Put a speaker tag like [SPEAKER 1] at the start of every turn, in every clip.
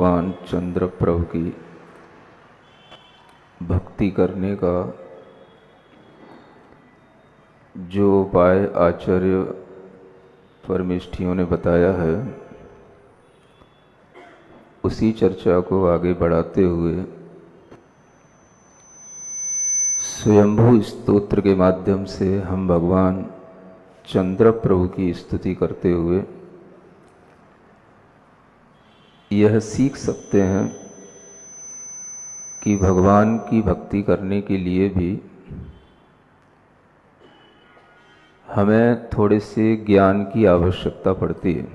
[SPEAKER 1] भगवान चंद्र प्रभु की भक्ति करने का जो उपाय आचार्य परमेष्ठियों ने बताया है, उसी चर्चा को आगे बढ़ाते हुए स्वयंभू स्तोत्र के माध्यम से हम भगवान चंद्र प्रभु की स्तुति करते हुए यह सीख सकते हैं कि भगवान की भक्ति करने के लिए भी हमें थोड़े से ज्ञान की आवश्यकता पड़ती है,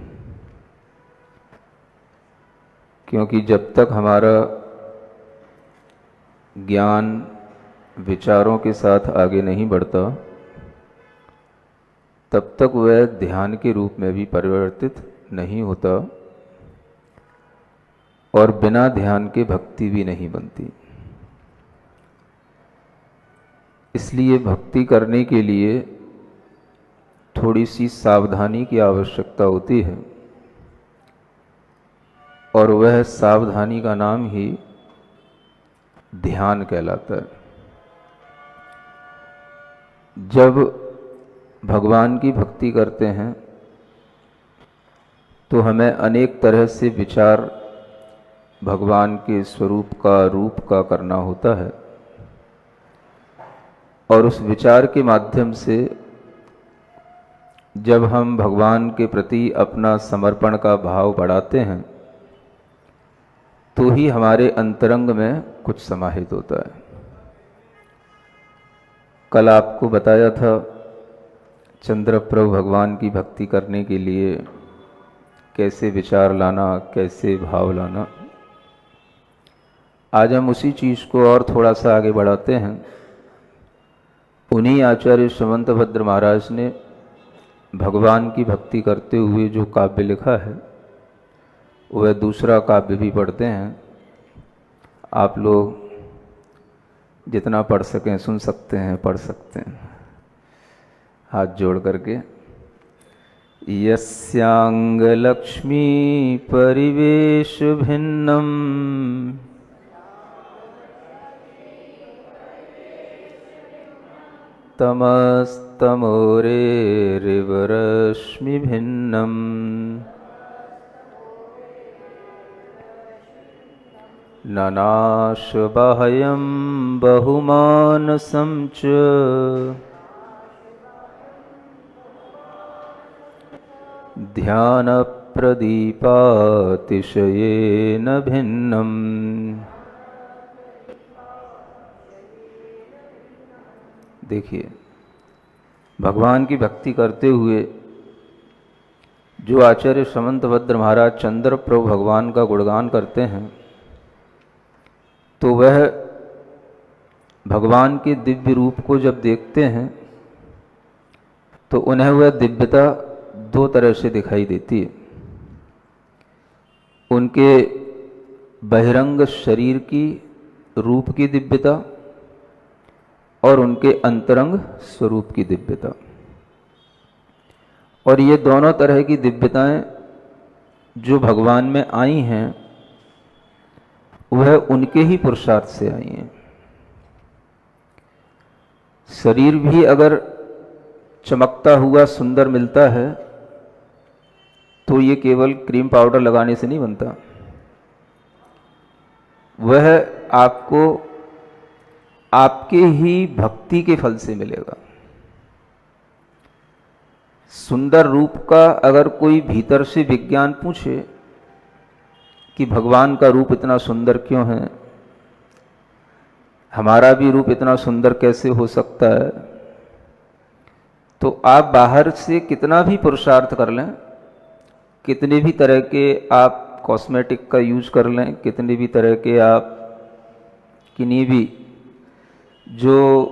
[SPEAKER 1] क्योंकि जब तक हमारा ज्ञान विचारों के साथ आगे नहीं बढ़ता, तब तक वह ध्यान के रूप में भी परिवर्तित नहीं होता और बिना ध्यान के भक्ति भी नहीं बनती। इसलिए भक्ति करने के लिए थोड़ी सी सावधानी की आवश्यकता होती है, और वह सावधानी का नाम ही ध्यान कहलाता है। जब भगवान की भक्ति करते हैं तो हमें अनेक तरह से विचार भगवान के स्वरूप का, रूप का करना होता है, और उस विचार के माध्यम से जब हम भगवान के प्रति अपना समर्पण का भाव बढ़ाते हैं तो ही हमारे अंतरंग में कुछ समाहित होता है। कल आपको बताया था चंद्र प्रभु भगवान की भक्ति करने के लिए कैसे विचार लाना, कैसे भाव लाना। आज हम उसी चीज को और थोड़ा सा आगे बढ़ाते हैं। उन्हीं आचार्य समंतभद्र महाराज ने भगवान की भक्ति करते हुए जो काव्य लिखा है, वह दूसरा काव्य भी पढ़ते हैं। आप लोग जितना पढ़ सकें, सुन सकते हैं, पढ़ सकते हैं हाथ जोड़ करके। यस्यांग लक्ष्मी परिवेश भिन्नम तमस्तमोरेरिवरश्मि भिन्नम ननाशबाह्यं बहुमानसं च ध्यानप्रदीपातिशयेन भिन्नम्। देखिए, भगवान की भक्ति करते हुए जो आचार्य समंतभद्र महाराज चंद्र प्रभु भगवान का गुणगान करते हैं, तो वह भगवान के दिव्य रूप को जब देखते हैं तो उन्हें वह दिव्यता दो तरह से दिखाई देती है। उनके बहिरंग शरीर की, रूप की दिव्यता, और उनके अंतरंग स्वरूप की दिव्यता। और ये दोनों तरह की दिव्यताएं जो भगवान में आई हैं, वह उनके ही पुरुषार्थ से आई हैं। शरीर भी अगर चमकता हुआ सुंदर मिलता है तो ये केवल क्रीम पाउडर लगाने से नहीं बनता। वह आपको आपके ही भक्ति के फल से मिलेगा। सुंदर रूप का अगर कोई भीतर से विज्ञान पूछे कि भगवान का रूप इतना सुंदर क्यों है, हमारा भी रूप इतना सुंदर कैसे हो सकता है, तो आप बाहर से कितना भी पुरुषार्थ कर लें, कितने भी तरह के आप कॉस्मेटिक का यूज कर लें, कितने भी तरह के आप किन्हीं भी जो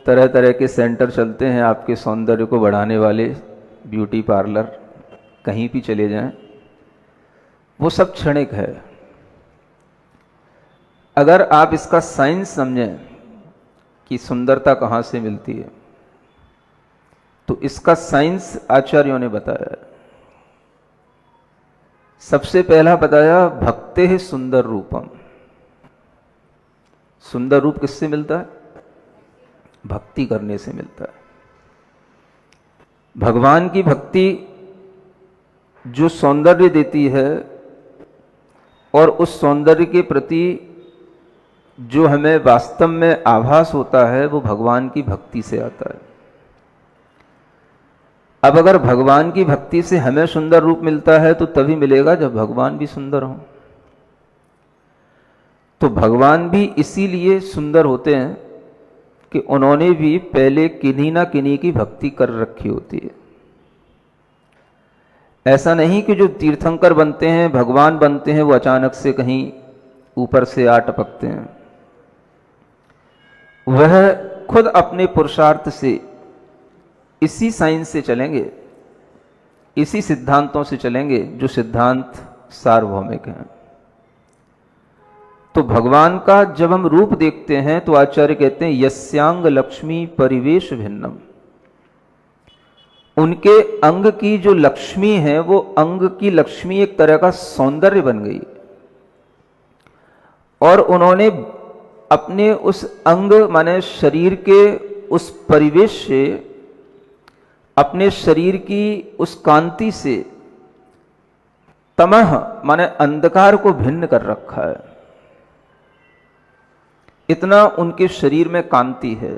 [SPEAKER 1] तरह तरह के सेंटर चलते हैं आपके सौंदर्य को बढ़ाने वाले, ब्यूटी पार्लर, कहीं भी चले जाएं, वो सब क्षणिक है। अगर आप इसका साइंस समझें कि सुंदरता कहाँ से मिलती है, तो इसका साइंस आचार्यों ने बताया है। सबसे पहला बताया भक्ते सुंदर रूपम। सुंदर रूप किससे मिलता है? भक्ति करने से मिलता है। भगवान की भक्ति जो सौंदर्य देती है और उस सौंदर्य के प्रति जो हमें वास्तव में आभास होता है वो भगवान की भक्ति से आता है। अब अगर भगवान की भक्ति से हमें सुंदर रूप मिलता है तो तभी मिलेगा जब भगवान भी सुंदर हो। तो भगवान भी इसीलिए सुंदर होते हैं कि उन्होंने भी पहले किन्हीं ना किन्हीं की भक्ति कर रखी होती है। ऐसा नहीं कि जो तीर्थंकर बनते हैं, भगवान बनते हैं, वो अचानक से कहीं ऊपर से आ टपकते हैं। वह खुद अपने पुरुषार्थ से, इसी साइंस से चलेंगे, इसी सिद्धांतों से चलेंगे जो सिद्धांत सार्वभौमिक हैं। तो भगवान का जब हम रूप देखते हैं तो आचार्य कहते हैं यस्यांग लक्ष्मी परिवेश भिन्नम। उनके अंग की जो लक्ष्मी है वो अंग की लक्ष्मी एक तरह का सौंदर्य बन गई और उन्होंने अपने उस अंग माने शरीर के उस परिवेश से, अपने शरीर की उस कांति से तमह माने अंधकार को भिन्न कर रखा है। इतना उनके शरीर में कांति है।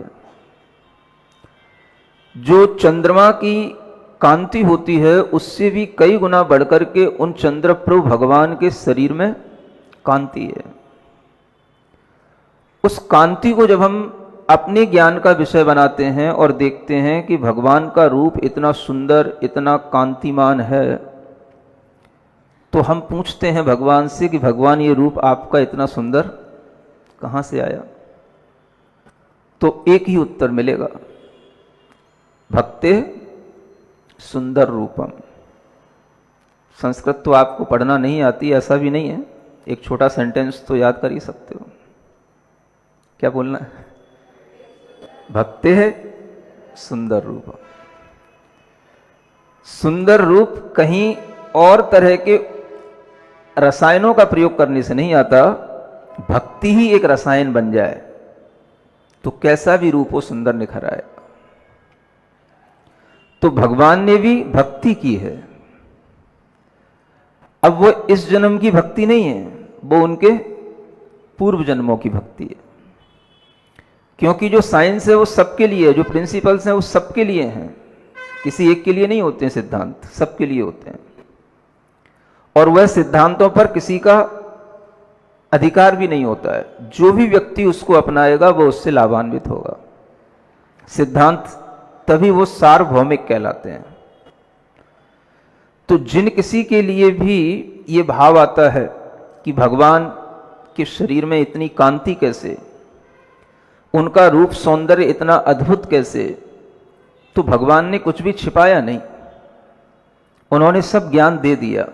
[SPEAKER 1] जो चंद्रमा की कांति होती है उससे भी कई गुना बढ़कर के उन चंद्रप्रभु भगवान के शरीर में कांति है। उस कांति को जब हम अपने ज्ञान का विषय बनाते हैं और देखते हैं कि भगवान का रूप इतना सुंदर, इतना कांतिमान है, तो हम पूछते हैं भगवान से कि भगवान ये रूप आपका इतना सुंदर कहां से आया? तो एक ही उत्तर मिलेगा, भक्ते सुंदर रूपम। संस्कृत तो आपको पढ़ना नहीं आती ऐसा भी नहीं है, एक छोटा सेंटेंस तो याद कर ही सकते हो। क्या बोलना है? भक्ते है सुंदर रूप। सुंदर रूप कहीं और तरह के रसायनों का प्रयोग करने से नहीं आता। भक्ति ही एक रसायन बन जाए तो कैसा भी रूप हो सुंदर निखर आए। तो भगवान ने भी भक्ति की है। अब वो इस जन्म की भक्ति नहीं है, वो उनके पूर्व जन्मों की भक्ति है। क्योंकि जो साइंस है वो सबके लिए है, जो प्रिंसिपल्स हैं वो सबके लिए हैं, किसी एक के लिए नहीं होते हैं। सिद्धांत सबके लिए होते हैं और वह सिद्धांतों पर किसी का अधिकार भी नहीं होता है। जो भी व्यक्ति उसको अपनाएगा वो उससे लाभान्वित होगा। सिद्धांत तभी वो सार्वभौमिक कहलाते हैं। तो जिन किसी के लिए भी ये भाव आता है कि भगवान के शरीर में इतनी कांति कैसे, उनका रूप सौंदर्य इतना अद्भुत कैसे, तो भगवान ने कुछ भी छिपाया नहीं, उन्होंने सब ज्ञान दे दिया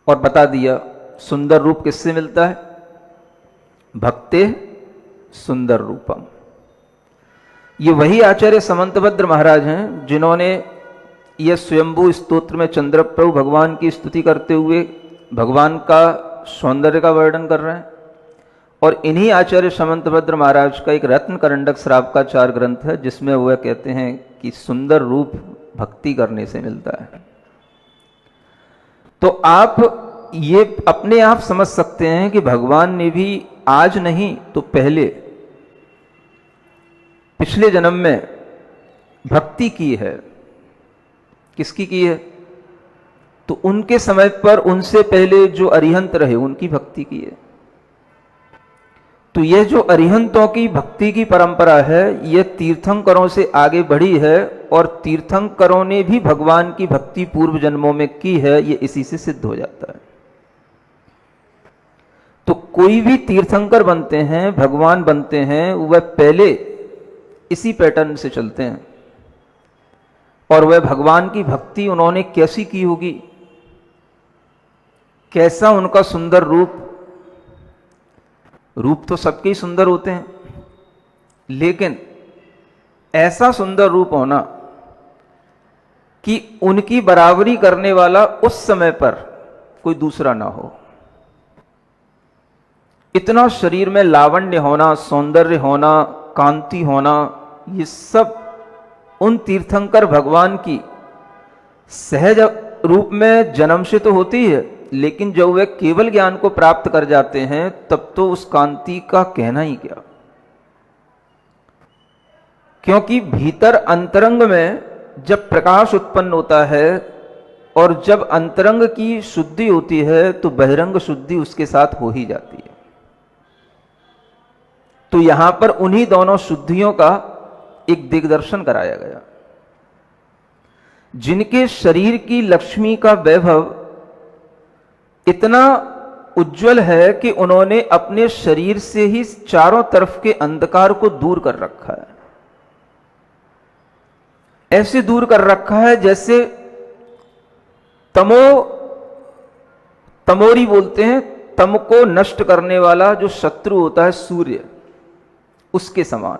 [SPEAKER 1] और बता दिया सुंदर रूप किससे मिलता है? भक्ते सुंदर रूपम। ये वही आचार्य समंतभद्र महाराज हैं जिन्होंने यह स्वयंभू स्तोत्र में चंद्रप्रभु भगवान की स्तुति करते हुए भगवान का सौंदर्य का वर्णन कर रहे हैं। और इन्हीं आचार्य समंतभद्र महाराज का एक रत्न करंडक श्रावकाचार ग्रंथ है जिसमें वह कहते हैं कि सुंदर रूप भक्ति करने से मिलता है। तो आप ये अपने आप समझ सकते हैं कि भगवान ने भी आज नहीं तो पहले पिछले जन्म में भक्ति की है। किसकी की है? तो उनके समय पर उनसे पहले जो अरिहंत रहे उनकी भक्ति की है। तो यह जो अरिहंतों की भक्ति की परंपरा है यह तीर्थंकरों से आगे बढ़ी है और तीर्थंकरों ने भी भगवान की भक्ति पूर्व जन्मों में की है, यह इसी से सिद्ध हो जाता है। तो कोई भी तीर्थंकर बनते हैं, भगवान बनते हैं, वह पहले इसी पैटर्न से चलते हैं। और वह भगवान की भक्ति उन्होंने कैसी की होगी, कैसा उनका सुंदर रूप तो सबके ही सुंदर होते हैं, लेकिन ऐसा सुंदर रूप होना कि उनकी बराबरी करने वाला उस समय पर कोई दूसरा ना हो। इतना शरीर में लावण्य होना, सौंदर्य होना, कांति होना, ये सब उन तीर्थंकर भगवान की सहज रूप में जन्म से तो होती है, लेकिन जब वे केवल ज्ञान को प्राप्त कर जाते हैं तब तो उस कांति का कहना ही क्या। क्योंकि भीतर अंतरंग में जब प्रकाश उत्पन्न होता है और जब अंतरंग की शुद्धि होती है तो बहिरंग शुद्धि उसके साथ हो ही जाती है। तो यहां पर उन्हीं दोनों शुद्धियों का एक दिग्दर्शन कराया गया। जिनके शरीर की लक्ष्मी का वैभव इतना उज्जवल है कि उन्होंने अपने शरीर से ही चारों तरफ के अंधकार को दूर कर रखा है। ऐसे दूर कर रखा है जैसे तमोरी बोलते हैं, तम को नष्ट करने वाला जो शत्रु होता है सूर्य, उसके समान।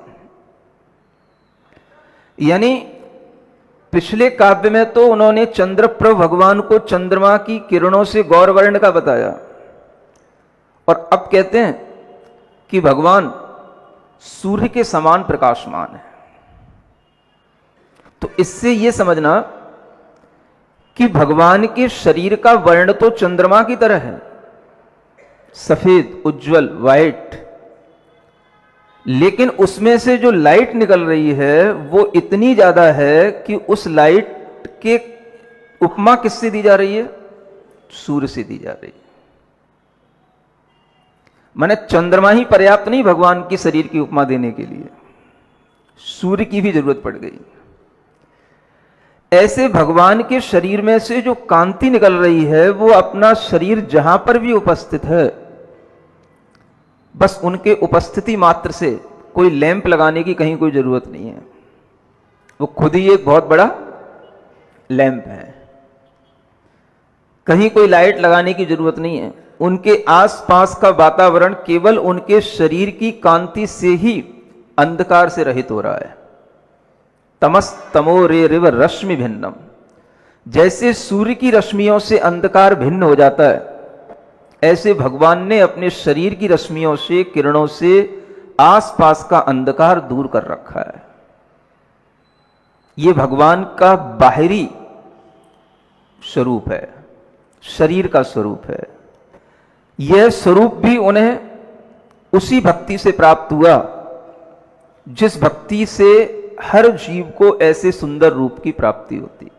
[SPEAKER 1] यानी पिछले काव्य में तो उन्होंने चंद्रप्रभ भगवान को चंद्रमा की किरणों से गौरवर्ण का बताया, और अब कहते हैं कि भगवान सूर्य के समान प्रकाशमान है। तो इससे यह समझना कि भगवान के शरीर का वर्ण तो चंद्रमा की तरह है, सफेद, उज्जवल, वाइट, लेकिन उसमें से जो लाइट निकल रही है वो इतनी ज्यादा है कि उस लाइट के उपमा किससे दी जा रही है? सूर्य से दी जा रही है। माने चंद्रमा ही पर्याप्त नहीं भगवान के शरीर की उपमा देने के लिए, सूर्य की भी जरूरत पड़ गई। ऐसे भगवान के शरीर में से जो कांति निकल रही है वो अपना शरीर जहां पर भी उपस्थित है, बस उनके उपस्थिति मात्र से, कोई लैंप लगाने की कहीं कोई जरूरत नहीं है, वो खुद ही एक बहुत बड़ा लैंप है। कहीं कोई लाइट लगाने की जरूरत नहीं है। उनके आसपास का वातावरण केवल उनके शरीर की कांति से ही अंधकार से रहित हो रहा है। तमस तमो रे रिव रश्मि भिन्नम, जैसे सूर्य की रश्मियों से अंधकार भिन्न हो जाता है, ऐसे भगवान ने अपने शरीर की रश्मियों से, किरणों से आसपास का अंधकार दूर कर रखा है। यह भगवान का बाहरी स्वरूप है, शरीर का स्वरूप है। यह स्वरूप भी उन्हें उसी भक्ति से प्राप्त हुआ जिस भक्ति से हर जीव को ऐसे सुंदर रूप की प्राप्ति होती है।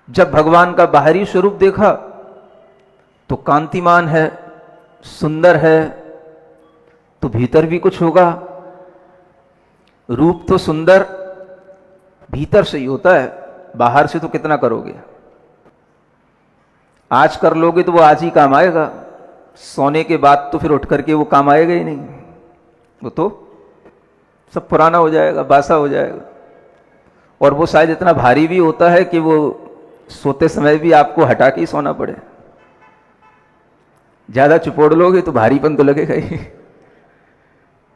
[SPEAKER 1] जब भगवान का बाहरी स्वरूप देखा तो कांतिमान है, सुंदर है, तो भीतर भी कुछ होगा। रूप तो सुंदर भीतर से ही होता है, बाहर से तो कितना करोगे। आज कर लोगे तो वो आज ही काम आएगा, सोने के बाद तो फिर उठ करके वो काम आएगा ही नहीं, वो तो सब पुराना हो जाएगा, बासा हो जाएगा। और वो शायद इतना भारी भी होता है कि वो सोते समय भी आपको हटा के ही सोना पड़े। ज्यादा चिपोड़ लोगे तो भारीपन तो लगेगा ही।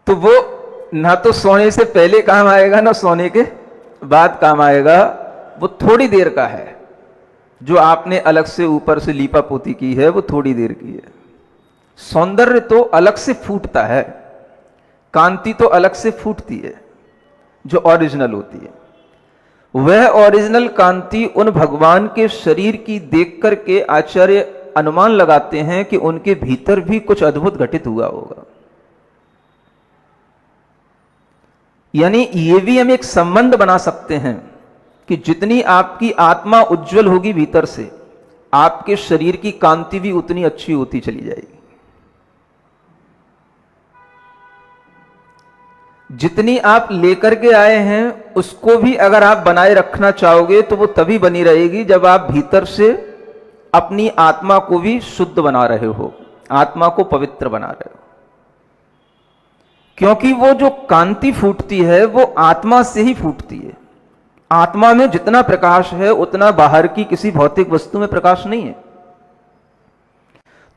[SPEAKER 1] तो वो ना तो सोने से पहले काम आएगा ना सोने के बाद काम आएगा। वो थोड़ी देर का है, जो आपने अलग से ऊपर से लीपा पोती की है वो थोड़ी देर की है। सौंदर्य तो अलग से फूटता है, कांति तो अलग से फूटती है जो ओरिजिनल होती है। वह ओरिजिनल कांति उन भगवान के शरीर की देख करके आचार्य अनुमान लगाते हैं कि उनके भीतर भी कुछ अद्भुत घटित हुआ होगा। यानी ये भी हम एक संबंध बना सकते हैं कि जितनी आपकी आत्मा उज्जवल होगी भीतर से, आपके शरीर की कांति भी उतनी अच्छी होती चली जाएगी। जितनी आप लेकर के आए हैं उसको भी अगर आप बनाए रखना चाहोगे तो वो तभी बनी रहेगी जब आप भीतर से अपनी आत्मा को भी शुद्ध बना रहे हो, आत्मा को पवित्र बना रहे हो। क्योंकि वो जो कांति फूटती है वो आत्मा से ही फूटती है। आत्मा में जितना प्रकाश है उतना बाहर की किसी भौतिक वस्तु में प्रकाश नहीं है।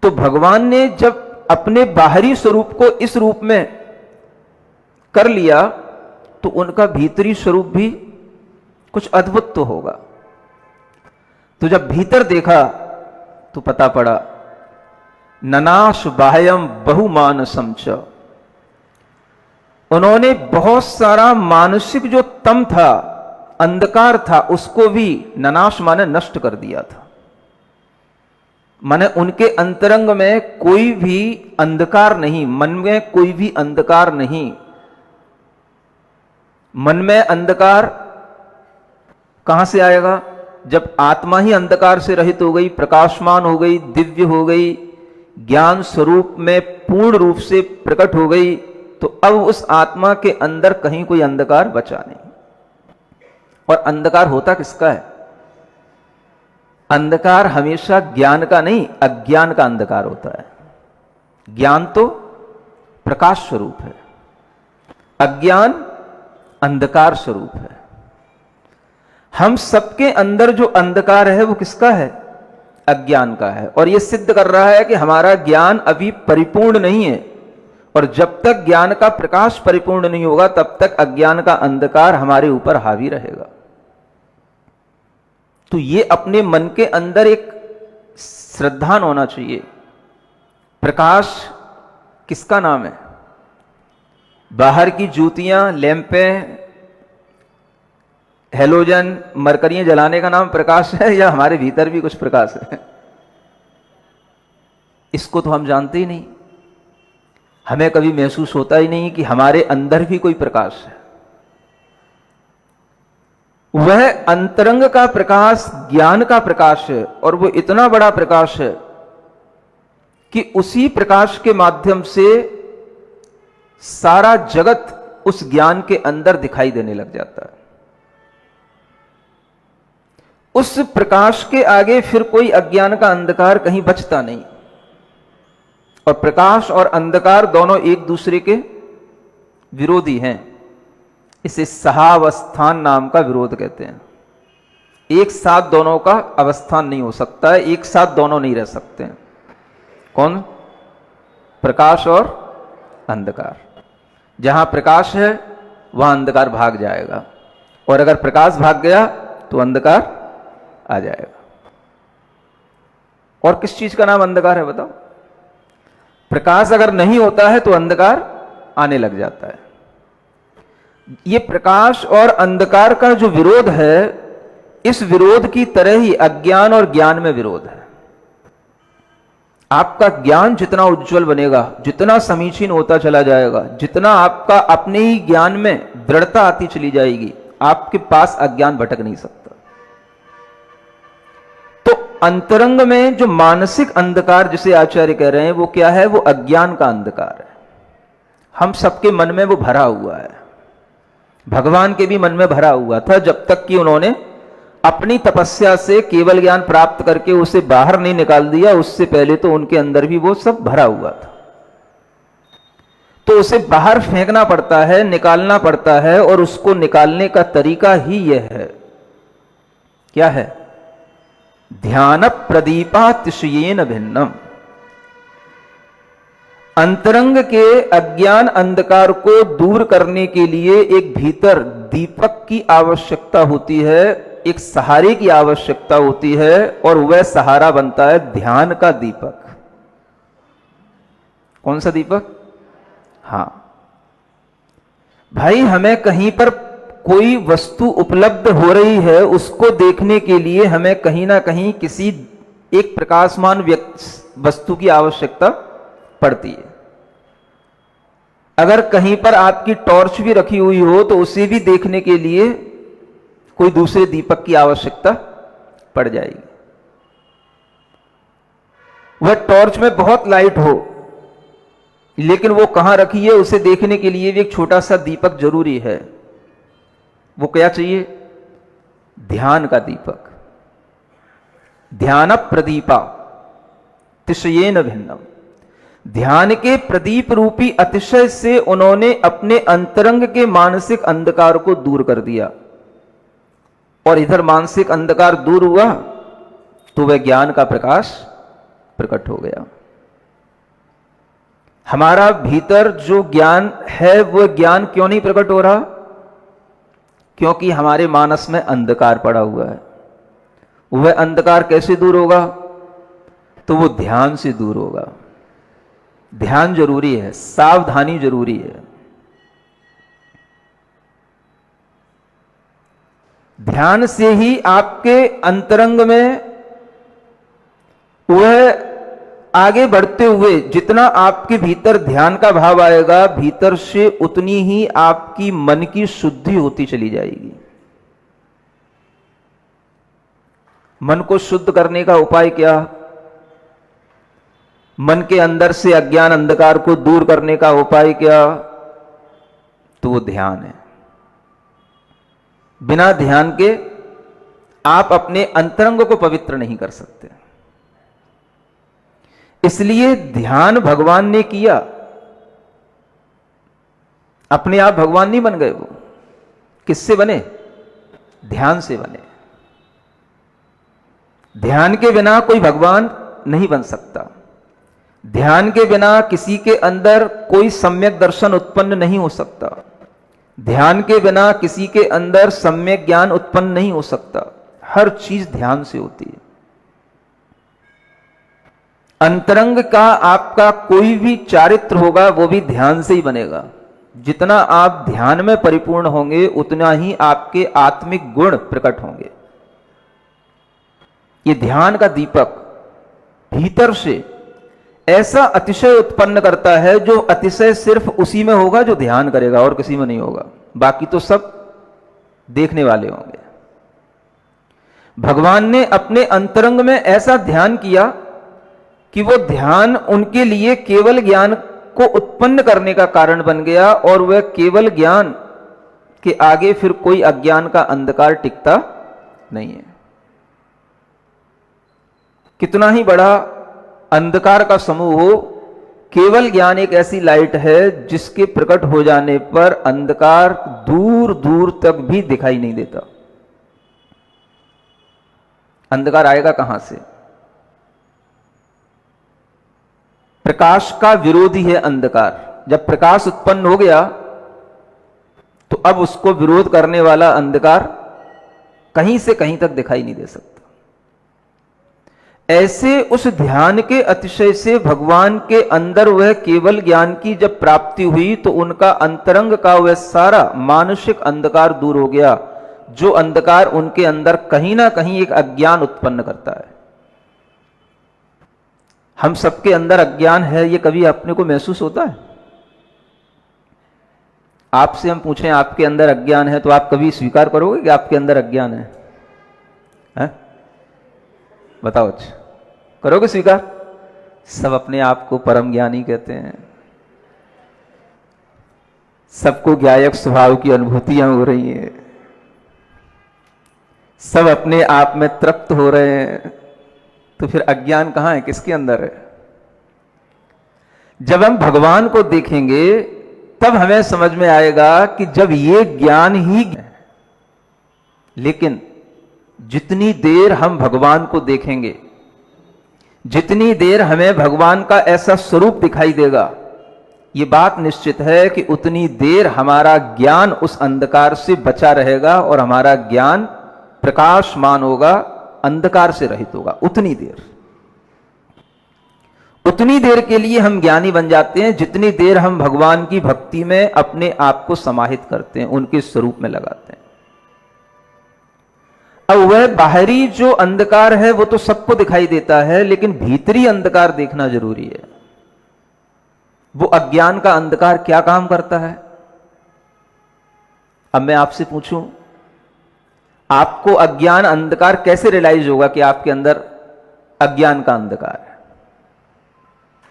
[SPEAKER 1] तो भगवान ने जब अपने बाहरी स्वरूप को इस रूप में कर लिया तो उनका भीतरी स्वरूप भी कुछ अद्भुत तो होगा। तो जब भीतर देखा तो पता पड़ा ननाश बाह्यम बहुमानसम च, उन्होंने बहुत सारा मानसिक जो तम था, अंधकार था, उसको भी ननाश माने नष्ट कर दिया था। माने उनके अंतरंग में कोई भी अंधकार नहीं, मन में कोई भी अंधकार नहीं। मन में अंधकार कहां से आएगा? जब आत्मा ही अंधकार से रहित हो गई, प्रकाशमान हो गई, दिव्य हो गई, ज्ञान स्वरूप में पूर्ण रूप से प्रकट हो गई, तो अब उस आत्मा के अंदर कहीं कोई अंधकार बचा नहीं। और अंधकार होता किसका है? अंधकार हमेशा ज्ञान का नहीं, अज्ञान का अंधकार होता है। ज्ञान तो प्रकाश स्वरूप है, अज्ञान अंधकार स्वरूप है। हम सबके अंदर जो अंधकार है वो किसका है? अज्ञान का है। और यह सिद्ध कर रहा है कि हमारा ज्ञान अभी परिपूर्ण नहीं है, और जब तक ज्ञान का प्रकाश परिपूर्ण नहीं होगा तब तक अज्ञान का अंधकार हमारे ऊपर हावी रहेगा। तो ये अपने मन के अंदर एक श्रद्धान होना चाहिए। प्रकाश किसका नाम है? बाहर की ज्योतियां, लैंपें, हेलोजन, मरकरियां जलाने का नाम प्रकाश है, या हमारे भीतर भी कुछ प्रकाश है? इसको तो हम जानते ही नहीं। हमें कभी महसूस होता ही नहीं कि हमारे अंदर भी कोई प्रकाश है। वह अंतरंग का प्रकाश ज्ञान का प्रकाश है, और वो इतना बड़ा प्रकाश है कि उसी प्रकाश के माध्यम से सारा जगत उस ज्ञान के अंदर दिखाई देने लग जाता है। उस प्रकाश के आगे फिर कोई अज्ञान का अंधकार कहीं बचता नहीं। और प्रकाश और अंधकार दोनों एक दूसरे के विरोधी हैं। इसे सहावस्थान नाम का विरोध कहते हैं। एक साथ दोनों का अवस्थान नहीं हो सकता है, एक साथ दोनों नहीं रह सकते हैं। कौन? प्रकाश और अंधकार। जहां प्रकाश है वहां अंधकार भाग जाएगा, और अगर प्रकाश भाग गया तो अंधकार आ जाएगा। और किस चीज का नाम अंधकार है बताओ? प्रकाश अगर नहीं होता है तो अंधकार आने लग जाता है। ये प्रकाश और अंधकार का जो विरोध है, इस विरोध की तरह ही अज्ञान और ज्ञान में विरोध है। आपका ज्ञान जितना उज्जवल बनेगा, जितना समीचीन होता चला जाएगा, जितना आपका अपने ही ज्ञान में दृढ़ता आती चली जाएगी, आपके पास अज्ञान भटक नहीं सकता। तो अंतरंग में जो मानसिक अंधकार जिसे आचार्य कह रहे हैं, वो क्या है? वो अज्ञान का अंधकार है। हम सबके मन में वो भरा हुआ है। भगवान के भी मन में भरा हुआ था, जब तक कि उन्होंने अपनी तपस्या से केवल ज्ञान प्राप्त करके उसे बाहर नहीं निकाल दिया। उससे पहले तो उनके अंदर भी वो सब भरा हुआ था। तो उसे बाहर फेंकना पड़ता है, निकालना पड़ता है, और उसको निकालने का तरीका ही यह है। क्या है? ध्यान प्रदीपातिशयेन भिन्नम। अंतरंग के अज्ञान अंधकार को दूर करने के लिए एक भीतर दीपक की आवश्यकता होती है, एक सहारे की आवश्यकता होती है, और वह सहारा बनता है ध्यान का दीपक। कौन सा दीपक? हां भाई, हमें कहीं पर कोई वस्तु उपलब्ध हो रही है, उसको देखने के लिए हमें कहीं ना कहीं किसी एक प्रकाशमान वस्तु की आवश्यकता पड़ती है। अगर कहीं पर आपकी टॉर्च भी रखी हुई हो तो उसे भी देखने के लिए कोई दूसरे दीपक की आवश्यकता पड़ जाएगी। वह टॉर्च में बहुत लाइट हो, लेकिन वो कहां रखी है उसे देखने के लिए भी एक छोटा सा दीपक जरूरी है। वो क्या चाहिए? ध्यान का दीपक। ध्यान प्रदीपा तिशयेन भिन्नम। ध्यान के प्रदीप रूपी अतिशय से उन्होंने अपने अंतरंग के मानसिक अंधकार को दूर कर दिया, और इधर मानसिक अंधकार दूर हुआ तो वह ज्ञान का प्रकाश प्रकट हो गया। हमारा भीतर जो ज्ञान है वह ज्ञान क्यों नहीं प्रकट हो रहा? क्योंकि हमारे मानस में अंधकार पड़ा हुआ है। वह अंधकार कैसे दूर होगा? तो वो ध्यान से दूर होगा। ध्यान जरूरी है, सावधानी जरूरी है। ध्यान से ही आपके अंतरंग में वह आगे बढ़ते हुए जितना आपके भीतर ध्यान का भाव आएगा, भीतर से उतनी ही आपकी मन की शुद्धि होती चली जाएगी। मन को शुद्ध करने का उपाय क्या? मन के अंदर से अज्ञान अंधकार को दूर करने का उपाय क्या? तो वो ध्यान है। बिना ध्यान के आप अपने अंतरंग को पवित्र नहीं कर सकते। इसलिए ध्यान भगवान ने किया, अपने आप भगवान नहीं बन गए। वो किससे बने? ध्यान से बने। ध्यान के बिना कोई भगवान नहीं बन सकता। ध्यान के बिना किसी के अंदर कोई सम्यक दर्शन उत्पन्न नहीं हो सकता। ध्यान के बिना किसी के अंदर सम्यक ज्ञान उत्पन्न नहीं हो सकता। हर चीज ध्यान से होती है। अंतरंग का आपका कोई भी चारित्र होगा वो भी ध्यान से ही बनेगा। जितना आप ध्यान में परिपूर्ण होंगे उतना ही आपके आत्मिक गुण प्रकट होंगे। ये ध्यान का दीपक भीतर से ऐसा अतिशय उत्पन्न करता है जो अतिशय सिर्फ उसी में होगा जो ध्यान करेगा, और किसी में नहीं होगा। बाकी तो सब देखने वाले होंगे। भगवान ने अपने अंतरंग में ऐसा ध्यान किया कि वो ध्यान उनके लिए केवल ज्ञान को उत्पन्न करने का कारण बन गया, और वह केवल ज्ञान के आगे फिर कोई अज्ञान का अंधकार टिकता नहीं है। कितना ही बड़ा अंधकार का समूह हो, केवल ज्ञान एक ऐसी लाइट है जिसके प्रकट हो जाने पर अंधकार दूर दूर तक भी दिखाई नहीं देता। अंधकार आएगा कहां से? प्रकाश का विरोधी है अंधकार। जब प्रकाश उत्पन्न हो गया तो अब उसको विरोध करने वाला अंधकार कहीं से कहीं तक दिखाई नहीं दे सकता। ऐसे उस ध्यान के अतिशय से भगवान के अंदर वह केवल ज्ञान की जब प्राप्ति हुई तो उनका अंतरंग का वह सारा मानसिक अंधकार दूर हो गया, जो अंधकार उनके अंदर कहीं ना कहीं एक अज्ञान उत्पन्न करता है। हम सबके अंदर अज्ञान है, ये कभी अपने को महसूस होता है? आपसे हम पूछें आपके अंदर अज्ञान है तो आप कभी स्वीकार करोगे कि आपके अंदर अज्ञान है? बताओ, करोगे स्वीकार? सब अपने आप को परम ज्ञानी कहते हैं। सबको ज्ञायक स्वभाव की अनुभूतियां हो रही हैं। सब अपने आप में तृप्त हो रहे हैं। तो फिर अज्ञान कहां है? किसके अंदर है? जब हम भगवान को देखेंगे तब हमें समझ में आएगा कि जब ये ज्ञान ही, लेकिन जितनी देर हम भगवान को देखेंगे, जितनी देर हमें भगवान का ऐसा स्वरूप दिखाई देगा, ये बात निश्चित है कि उतनी देर हमारा ज्ञान उस अंधकार से बचा रहेगा और हमारा ज्ञान प्रकाशमान होगा, अंधकार से रहित होगा। उतनी देर के लिए हम ज्ञानी बन जाते हैं जितनी देर हम भगवान की भक्ति में अपने आप को समाहित करते हैं, उनके स्वरूप में लगाते हैं। अब वह बाहरी जो अंधकार है वो तो सबको दिखाई देता है, लेकिन भीतरी अंधकार देखना जरूरी है। वो अज्ञान का अंधकार क्या काम करता है? अब मैं आपसे पूछूं, आपको अज्ञान अंधकार कैसे रियलाइज होगा कि आपके अंदर अज्ञान का अंधकार है?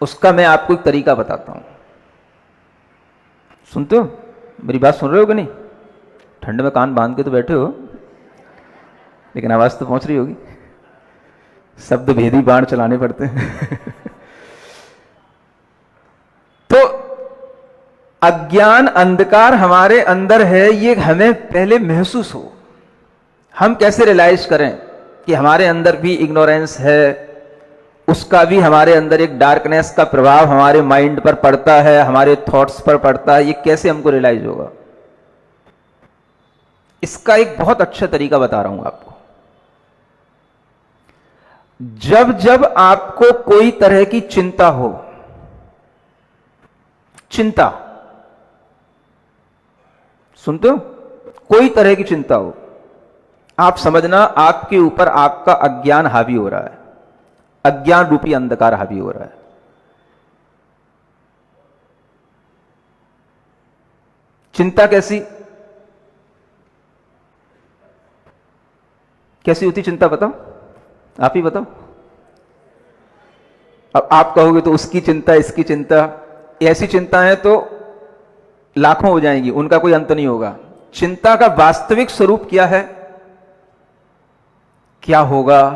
[SPEAKER 1] उसका मैं आपको एक तरीका बताता हूं। सुनते हो? मेरी बात सुन रहे हो कि नहीं? ठंड में कान बांध के तो बैठे हो, लेकिन आवाज तो पहुंच रही होगी। शब्द भेदी बाण चलाने पड़ते हैं। तो अज्ञान अंधकार हमारे अंदर है, ये हमें पहले महसूस हो। हम कैसे रियलाइज करें कि हमारे अंदर भी इग्नोरेंस है, उसका भी हमारे अंदर एक डार्कनेस का प्रभाव हमारे माइंड पर पड़ता है, हमारे थॉट्स पर पड़ता है, ये कैसे हमको रियलाइज होगा? इसका एक बहुत अच्छा तरीका बता रहा हूं आपको। जब जब आपको कोई तरह की चिंता हो, चिंता, सुनते हो, कोई तरह की चिंता हो, आप समझना आपके ऊपर आपका अज्ञान हावी हो रहा है, अज्ञान रूपी अंधकार हावी हो रहा है। चिंता कैसी कैसी होती चिंता, बताओ, आप ही बताओ। अब आप कहोगे तो उसकी चिंता, इसकी चिंता, ऐसी चिंताएं तो लाखों हो जाएंगी, उनका कोई अंत नहीं होगा। चिंता का वास्तविक स्वरूप क्या है? क्या होगा,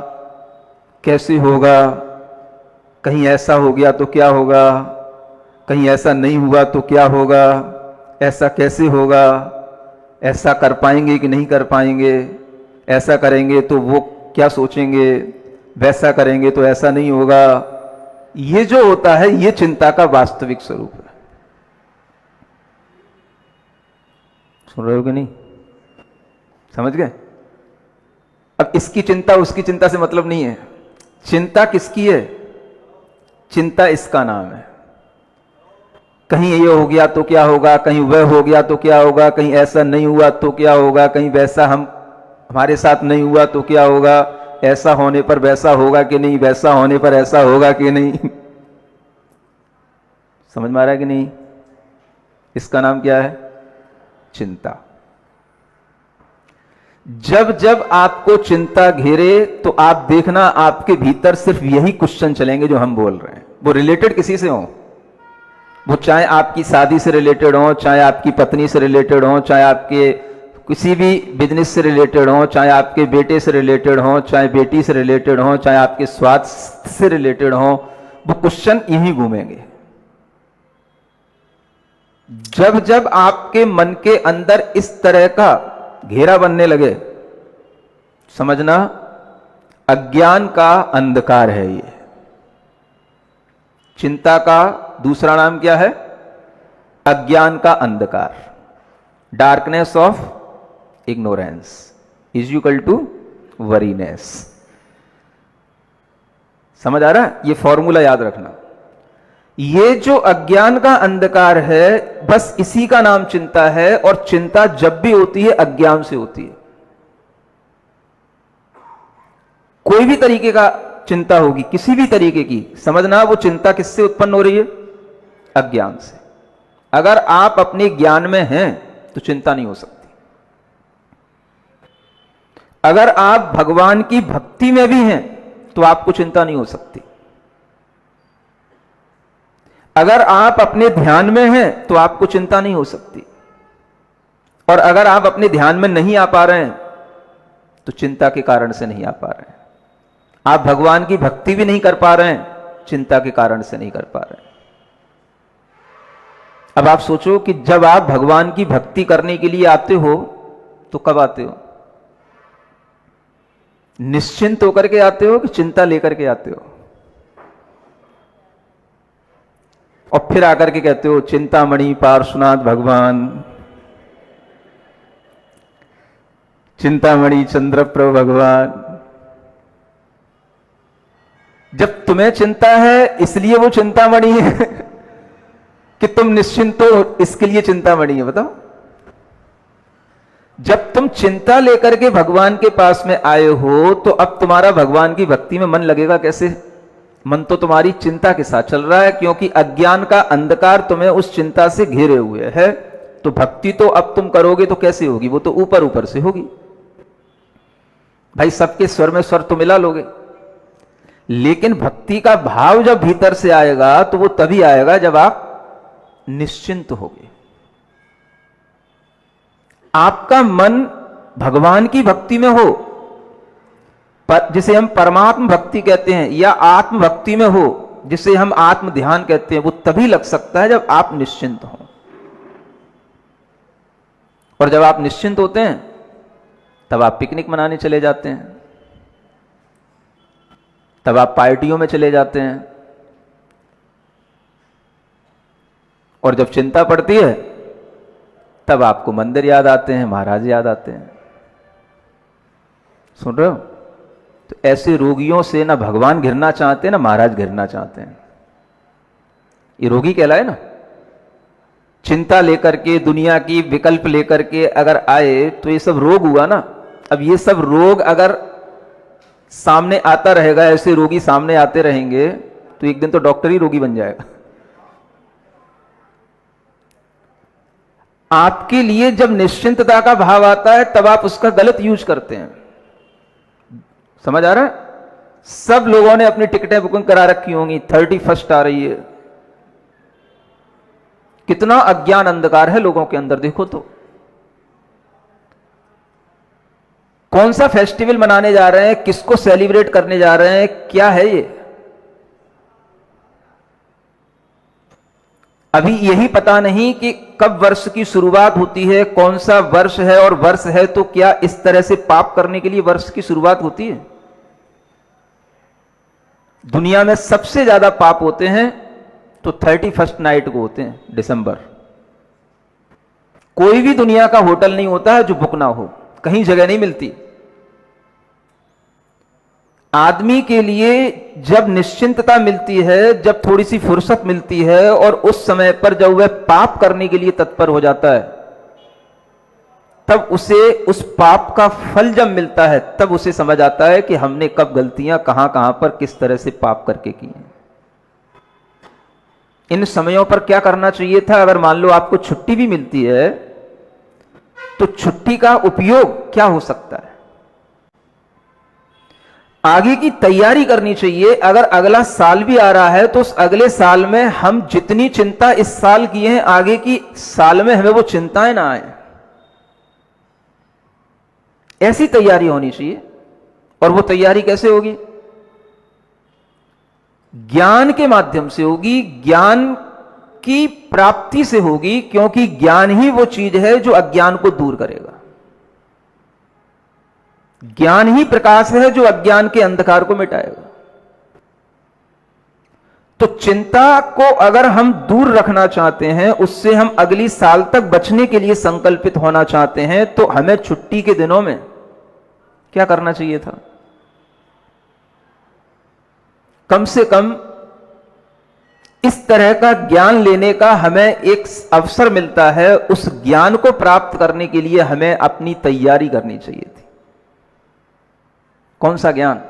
[SPEAKER 1] कैसे होगा, कहीं ऐसा हो गया तो क्या होगा, कहीं ऐसा नहीं हुआ तो क्या होगा, ऐसा कैसे होगा, ऐसा कर पाएंगे कि नहीं कर पाएंगे, ऐसा करेंगे तो वो क्या सोचेंगे, वैसा करेंगे तो ऐसा नहीं होगा। ये जो होता है ये चिंता का वास्तविक स्वरूप है। सुन रहे हो कि नहीं? समझ गए? अब इसकी चिंता उसकी चिंता से मतलब नहीं है। चिंता किसकी है? चिंता इसका नाम है। कहीं ये हो गया तो क्या होगा, कहीं वह हो गया तो क्या होगा, कहीं ऐसा नहीं हुआ तो क्या होगा, कहीं वैसा हमारे साथ नहीं हुआ तो क्या होगा, ऐसा होने पर वैसा होगा कि नहीं, वैसा होने पर ऐसा होगा कि नहीं। समझ में आ रहा है कि नहीं? इसका नाम क्या है? चिंता। जब जब आपको चिंता घेरे तो आप देखना आपके भीतर सिर्फ यही क्वेश्चन चलेंगे जो हम बोल रहे हैं। वो रिलेटेड किसी से हो, वो चाहे आपकी शादी से रिलेटेड हो, चाहे आपकी पत्नी से रिलेटेड हो, चाहे आपके किसी भी बिजनेस से रिलेटेड हो, चाहे आपके बेटे से रिलेटेड हो, चाहे बेटी से रिलेटेड हो, चाहे आपके स्वास्थ्य से रिलेटेड हो, वो क्वेश्चन यही घूमेंगे। जब जब आपके मन के अंदर इस तरह का घेरा बनने लगे, समझना अज्ञान का अंधकार है ये। चिंता का दूसरा नाम क्या है? अज्ञान का अंधकार। Darkness of ignorance is equal to worriness. समझ आ रहा है? ये फॉर्मूला याद रखना। ये जो अज्ञान का अंधकार है, बस इसी का नाम चिंता है। और चिंता जब भी होती है अज्ञान से होती है। कोई भी तरीके का चिंता होगी, किसी भी तरीके की, समझना वो चिंता किससे उत्पन्न हो रही है? अज्ञान से। अगर आप अपने ज्ञान में हैं तो चिंता नहीं हो सकती। अगर आप भगवान की भक्ति में भी हैं तो आपको चिंता नहीं हो सकती। अगर आप अपने ध्यान में हैं तो आपको चिंता नहीं हो सकती। और अगर आप अपने ध्यान में नहीं आ पा रहे हैं तो चिंता के कारण से नहीं आ पा रहे हैं। आप भगवान की भक्ति भी नहीं कर पा रहे हैं, चिंता के कारण से नहीं कर पा रहे हैं। अब आप सोचो कि जब आप भगवान की भक्ति करने के लिए आते हो तो कब आते हो? निश्चिंत होकर के आते हो कि चिंता लेकर के आते हो? और फिर आकर के कहते हो चिंतामणि पार्श्वनाथ भगवान, चिंतामणि चंद्रप्रभु भगवान। जब तुम्हें चिंता है इसलिए वो चिंतामणि है कि तुम निश्चिंत हो इसके लिए चिंतामणि है? बताओ। जब तुम चिंता लेकर के भगवान के पास में आए हो तो अब तुम्हारा भगवान की भक्ति में मन लगेगा कैसे? मन तो तुम्हारी चिंता के साथ चल रहा है, क्योंकि अज्ञान का अंधकार तुम्हें उस चिंता से घेरे हुए है। तो भक्ति तो अब तुम करोगे तो कैसे होगी? वो तो ऊपर ऊपर से होगी। भाई सबके स्वर में स्वर तो मिला लोगे, लेकिन भक्ति का भाव जब भीतर से आएगा तो वो तभी आएगा जब आप निश्चिंत होगे। आपका मन भगवान की भक्ति में हो, जिसे हम परमात्म भक्ति कहते हैं, या आत्म भक्ति में हो जिसे हम आत्म ध्यान कहते हैं, वो तभी लग सकता है जब आप निश्चिंत हो। और जब आप निश्चिंत होते हैं तब आप पिकनिक मनाने चले जाते हैं, तब आप पार्टियों में चले जाते हैं। और जब चिंता पड़ती है तब आपको मंदिर याद आते हैं, महाराज याद आते हैं। सुन रहे हो? तो ऐसे रोगियों से ना भगवान घिरना चाहते हैं ना महाराज घिरना चाहते हैं। ये रोगी कहलाए ना। चिंता लेकर के, दुनिया की विकल्प लेकर के अगर आए तो ये सब रोग हुआ ना। अब ये सब रोग अगर सामने आता रहेगा, ऐसे रोगी सामने आते रहेंगे, तो एक दिन तो डॉक्टर ही रोगी बन जाएगा। आपके लिए जब निश्चिंतता का भाव आता है तब आप उसका गलत यूज करते हैं। समझ आ रहा है? सब लोगों ने अपनी टिकटें बुकिंग करा रखी होंगी, 31 आ रही है। कितना अज्ञान अंधकार है लोगों के अंदर, देखो तो। कौन सा फेस्टिवल मनाने जा रहे हैं, किसको सेलिब्रेट करने जा रहे हैं, क्या है ये? अभी यही पता नहीं कि कब वर्ष की शुरुआत होती है, कौन सा वर्ष है, और वर्ष है तो क्या इस तरह से पाप करने के लिए वर्ष की शुरुआत होती है? दुनिया में सबसे ज्यादा पाप होते हैं तो 31 नाइट को होते हैं, दिसंबर। कोई भी दुनिया का होटल नहीं होता है जो बुक ना हो, कहीं जगह नहीं मिलती। आदमी के लिए जब निश्चिंतता मिलती है, जब थोड़ी सी फुर्सत मिलती है, और उस समय पर जब वह पाप करने के लिए तत्पर हो जाता है, तब उसे उस पाप का फल जब मिलता है, तब उसे समझ आता है कि हमने कब गलतियां कहां कहां पर किस तरह से पाप करके की हैं। इन समयों पर क्या करना चाहिए था? अगर मान लो आपको छुट्टी भी मिलती है तो छुट्टी का उपयोग क्या हो सकता है? आगे की तैयारी करनी चाहिए। अगर अगला साल भी आ रहा है तो उस अगले साल में हम जितनी चिंता इस साल की है, आगे की साल में हमें वो चिंताएं ना आए, ऐसी तैयारी होनी चाहिए। और वो तैयारी कैसे होगी? ज्ञान के माध्यम से होगी, ज्ञान की प्राप्ति से होगी, क्योंकि ज्ञान ही वो चीज है जो अज्ञान को दूर करेगा। ज्ञान ही प्रकाश है जो अज्ञान के अंधकार को मिटाएगा। तो चिंता को अगर हम दूर रखना चाहते हैं, उससे हम अगली साल तक बचने के लिए संकल्पित होना चाहते हैं, तो हमें छुट्टी के दिनों में क्या करना चाहिए था? कम से कम इस तरह का ज्ञान लेने का हमें एक अवसर मिलता है। उस ज्ञान को प्राप्त करने के लिए हमें अपनी तैयारी करनी चाहिए थी। कौन सा ज्ञान?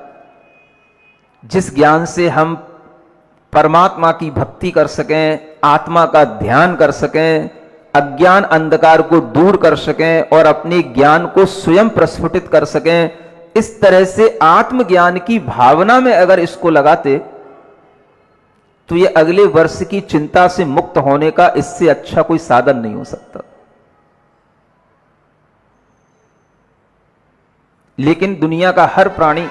[SPEAKER 1] जिस ज्ञान से हम परमात्मा की भक्ति कर सकें, आत्मा का ध्यान कर सकें, अज्ञान अंधकार को दूर कर सकें और अपने ज्ञान को स्वयं प्रस्फुटित कर सकें। इस तरह से आत्मज्ञान की भावना में अगर इसको लगाते तो ये अगले वर्ष की चिंता से मुक्त होने का इससे अच्छा कोई साधन नहीं हो सकता। लेकिन दुनिया का हर प्राणी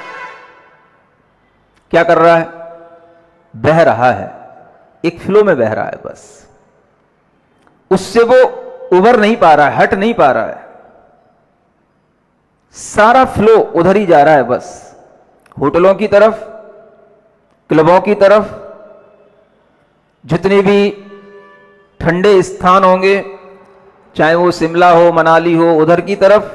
[SPEAKER 1] क्या कर रहा है? बह रहा है, एक फ्लो में बह रहा है, बस उससे वो उबर नहीं पा रहा है, हट नहीं पा रहा है। सारा फ्लो उधर ही जा रहा है, बस होटलों की तरफ, क्लबों की तरफ, जितने भी ठंडे स्थान होंगे, चाहे वो शिमला हो, मनाली हो, उधर की तरफ,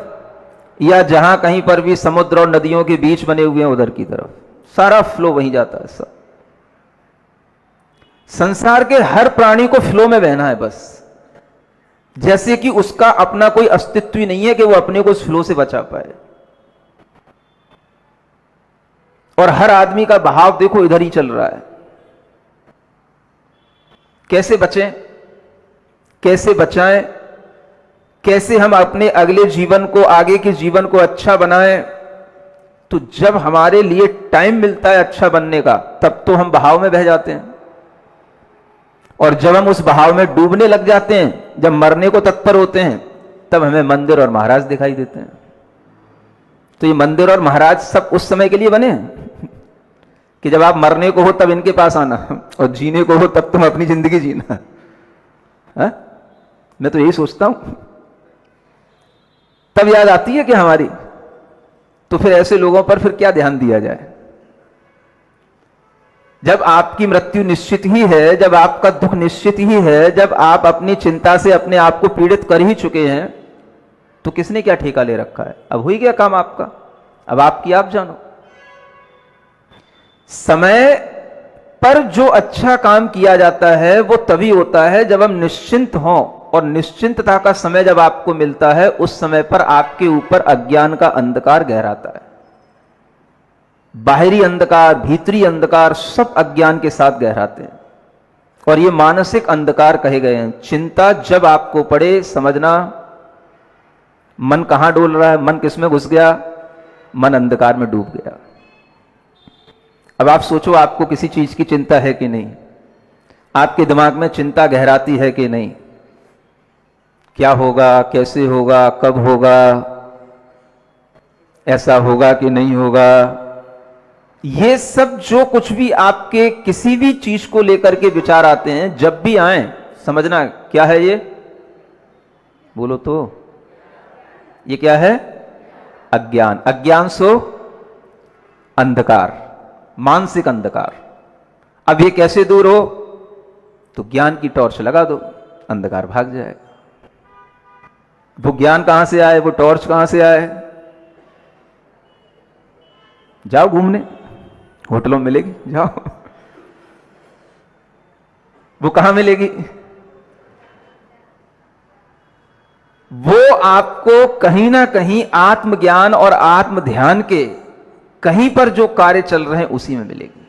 [SPEAKER 1] या जहां कहीं पर भी समुद्र और नदियों के बीच बने हुए हैं उधर की तरफ, सारा फ्लो वहीं जाता है। सब संसार के हर प्राणी को फ्लो में बहना है, बस जैसे कि उसका अपना कोई अस्तित्व ही नहीं है कि वो अपने को उस फ्लो से बचा पाए। और हर आदमी का बहाव देखो इधर ही चल रहा है। कैसे बचें, कैसे बचाएं, कैसे हम अपने अगले जीवन को, आगे के जीवन को अच्छा बनाएं? तो जब हमारे लिए टाइम मिलता है अच्छा बनने का, तब तो हम बहाव में बह जाते हैं। और जब हम उस बहाव में डूबने लग जाते हैं, जब मरने को तत्पर होते हैं, तब हमें मंदिर और महाराज दिखाई देते हैं। तो ये मंदिर और महाराज सब उस समय के लिए बने हैं कि जब आप मरने को हो तब इनके पास आना, और जीने को हो तब तुम अपनी जिंदगी जीना। हा? मैं तो यही सोचता हूं। तब याद आती है कि हमारी, तो फिर ऐसे लोगों पर फिर क्या ध्यान दिया जाए? जब आपकी मृत्यु निश्चित ही है, जब आपका दुख निश्चित ही है, जब आप अपनी चिंता से अपने आप को पीड़ित कर ही चुके हैं, तो किसने क्या ठेका ले रखा है? अब हुई गया काम आपका। अब आपकी आप जानो। समय पर जो अच्छा काम किया जाता है वो तभी होता है जब हम निश्चिंत हों, और निश्चिंतता का समय जब आपको मिलता है उस समय पर आपके ऊपर अज्ञान का अंधकार गहराता है। बाहरी अंधकार, भीतरी अंधकार सब अज्ञान के साथ गहराते हैं, और ये मानसिक अंधकार कहे गए हैं। चिंता जब आपको पड़े, समझना मन कहां डोल रहा है, मन किसमें घुस गया, मन अंधकार में डूब गया। अब आप सोचो, आपको किसी चीज की चिंता है कि नहीं? आपके दिमाग में चिंता गहराती है कि नहीं? क्या होगा, कैसे होगा, कब होगा, ऐसा होगा कि नहीं होगा? ये सब जो कुछ भी आपके किसी भी चीज को लेकर के विचार आते हैं, जब भी आए, समझना क्या है ये? बोलो तो। ये क्या है? अज्ञान। अज्ञान सो अंधकार, मानसिक अंधकार। अब ये कैसे दूर हो? तो ज्ञान की टॉर्च लगा दो, अंधकार भाग जाएगा। वो ज्ञान कहां से आए, वो टॉर्च कहां से आए? जाओ घूमने, होटलों में मिलेगी, जाओ। वो कहां मिलेगी? वो आपको कहीं ना कहीं आत्मज्ञान और आत्म ध्यान के कहीं पर जो कार्य चल रहे हैं उसी में मिलेगी।